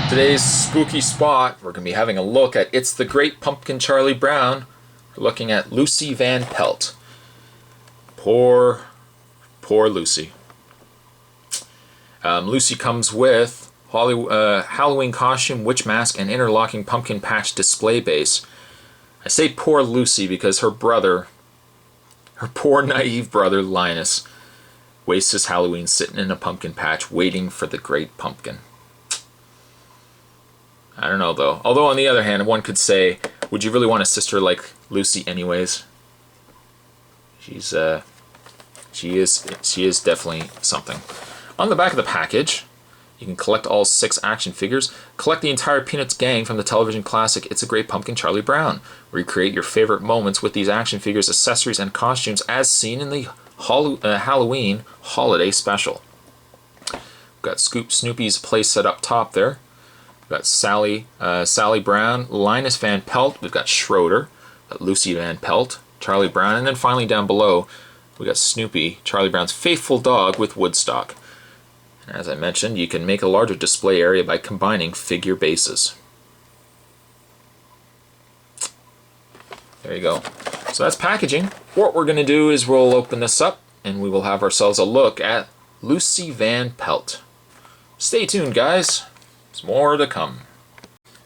Today's spooky spot, we're going to be having a look at It's the Great Pumpkin Charlie Brown. We're looking at Lucy Van Pelt. Poor Lucy. Lucy comes with Halloween costume, witch mask, and interlocking pumpkin patch display base. I say poor Lucy because her brother, her poor naive brother Linus, wastes his Halloween sitting in a pumpkin patch waiting for the great pumpkin. I don't know though. Although on the other hand, one could say, would you really want a sister like Lucy anyways? She is definitely something. On the back of the package, you can collect all 6 action figures. Collect the entire Peanuts gang from the television classic It's a Great Pumpkin Charlie Brown. Recreate your favorite moments with these action figures, accessories, and costumes as seen in the Halloween holiday special. We've got Snoopy's place set up top there. We've got Sally Brown, Linus Van Pelt. We've got Schroeder, Lucy Van Pelt, Charlie Brown, and then finally down below we got Snoopy, Charlie Brown's faithful dog, with Woodstock. And as I mentioned, you can make a larger display area by combining figure bases. There you go. So that's packaging. What we're going to do is we'll open this up and we will have ourselves a look at Lucy Van Pelt. Stay tuned, guys. There's more to come.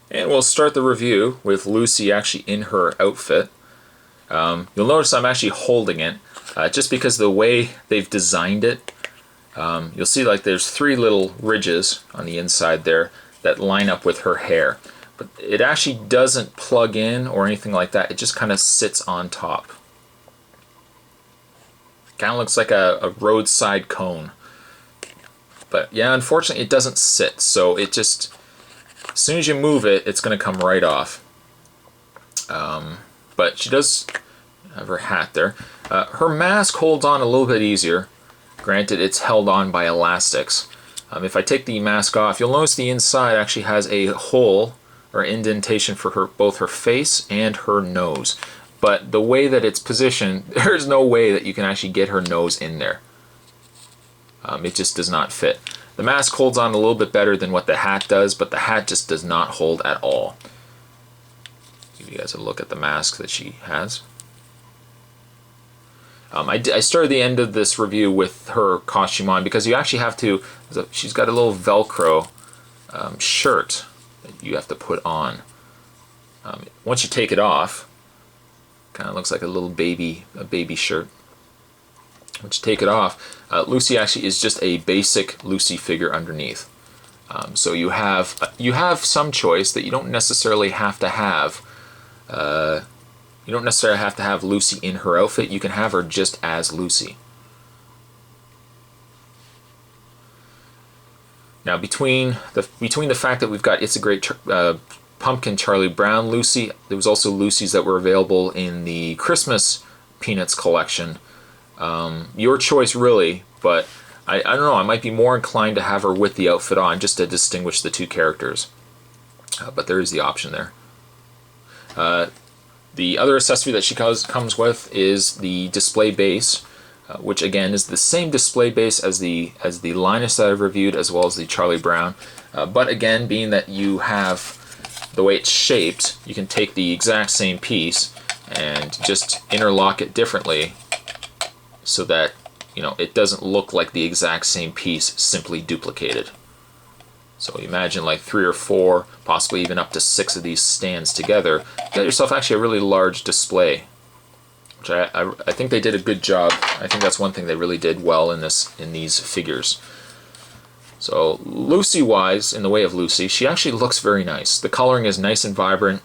And we'll start the review with Lucy actually in her outfit. You'll notice I'm actually holding it just because the way they've designed it. You'll see like there's 3 little ridges on the inside there that line up with her hair. But it actually doesn't plug in or anything like that. It just kind of sits on top. Kind of looks like a roadside cone. But yeah, unfortunately it doesn't sit. So it just, as soon as you move it, it's going to come right off. But she does have her hat there. Her mask holds on a little bit easier. Granted, it's held on by elastics. If I take the mask off, you'll notice the inside actually has a hole or indentation for both her face and her nose. But the way that it's positioned, there's no way that you can actually get her nose in there. It just does not fit. The mask holds on a little bit better than what the hat does, but the hat just does not hold at all. Give you guys a look at the mask that she has. I started the end of this review with her costume on because you actually have to, she's got a little Velcro shirt that you have to put on. Once you take it off, kind of looks like a little baby shirt. Once you take it off, Lucy actually is just a basic Lucy figure underneath. So you have some choice that you don't necessarily have to have. You don't necessarily have to have Lucy in her outfit. You can have her just as Lucy. Now, between the fact that we've got It's a Great Pumpkin Charlie Brown Lucy, there was also Lucy's that were available in the Christmas Peanuts collection. Your choice, really, but I don't know. I might be more inclined to have her with the outfit on just to distinguish the 2 characters. But there is the option there. The other accessory that she comes with is the display base, which again is the same display base as the Linus that I've reviewed, as well as the Charlie Brown. But again, being that you have the way it's shaped, you can take the exact same piece and just interlock it differently so that it doesn't look like the exact same piece simply duplicated. So imagine like 3 or 4, possibly even up to 6 of these stands together. You got yourself actually a really large display, which I think they did a good job. I think that's one thing they really did well in these figures. So Lucy-wise, in the way of Lucy, she actually looks very nice. The coloring is nice and vibrant.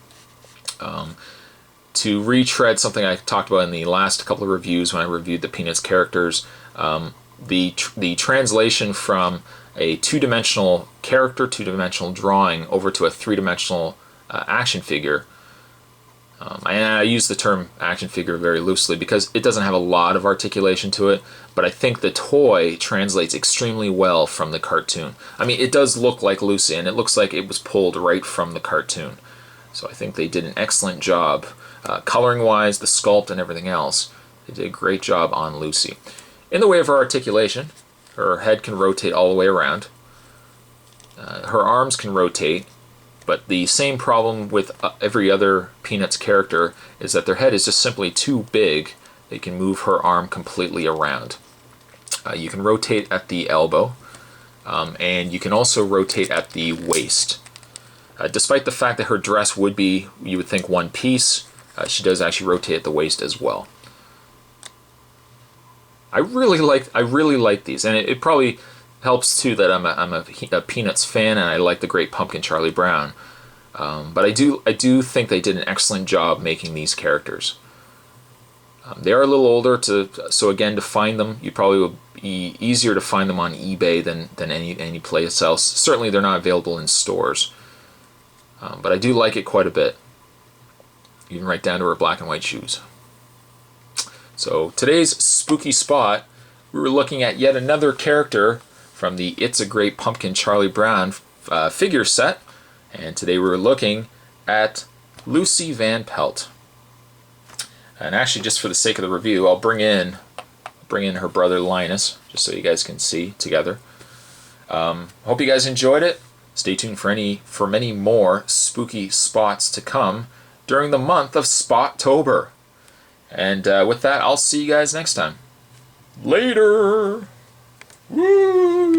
To retread something I talked about in the last couple of reviews when I reviewed the Peanuts characters, the translation from a 2-dimensional character, 2-dimensional drawing over to a 3-dimensional action figure. And I use the term action figure very loosely because it doesn't have a lot of articulation to it, but I think the toy translates extremely well from the cartoon. I mean, it does look like Lucy, and it looks like it was pulled right from the cartoon. So I think they did an excellent job. Coloring-wise, the sculpt and everything else, they did a great job on Lucy. In the way of her articulation, her head can rotate all the way around. Her arms can rotate, but the same problem with every other Peanuts character is that their head is just simply too big. They can move her arm completely around. You can rotate at the elbow, and you can also rotate at the waist. Despite the fact that her dress would be, you would think, one piece, she does actually rotate at the waist as well. I really like these, and it probably helps too that I'm a Peanuts fan and I like the Great Pumpkin Charlie Brown. But I do think they did an excellent job making these characters. They are a little older, so again, to find them, you probably will be easier to find them on eBay than any place else. Certainly, they're not available in stores, but I do like it quite a bit, even right down to her black and white shoes. So today's spooky spot, we were looking at yet another character from the It's a Great Pumpkin Charlie Brown figure set, and today we were looking at Lucy Van Pelt. And actually, just for the sake of the review, I'll bring in her brother Linus, just so you guys can see together. Hope you guys enjoyed it. Stay tuned for many more spooky spots to come during the month of Spottober. And with that, I'll see you guys next time. Later! Woo!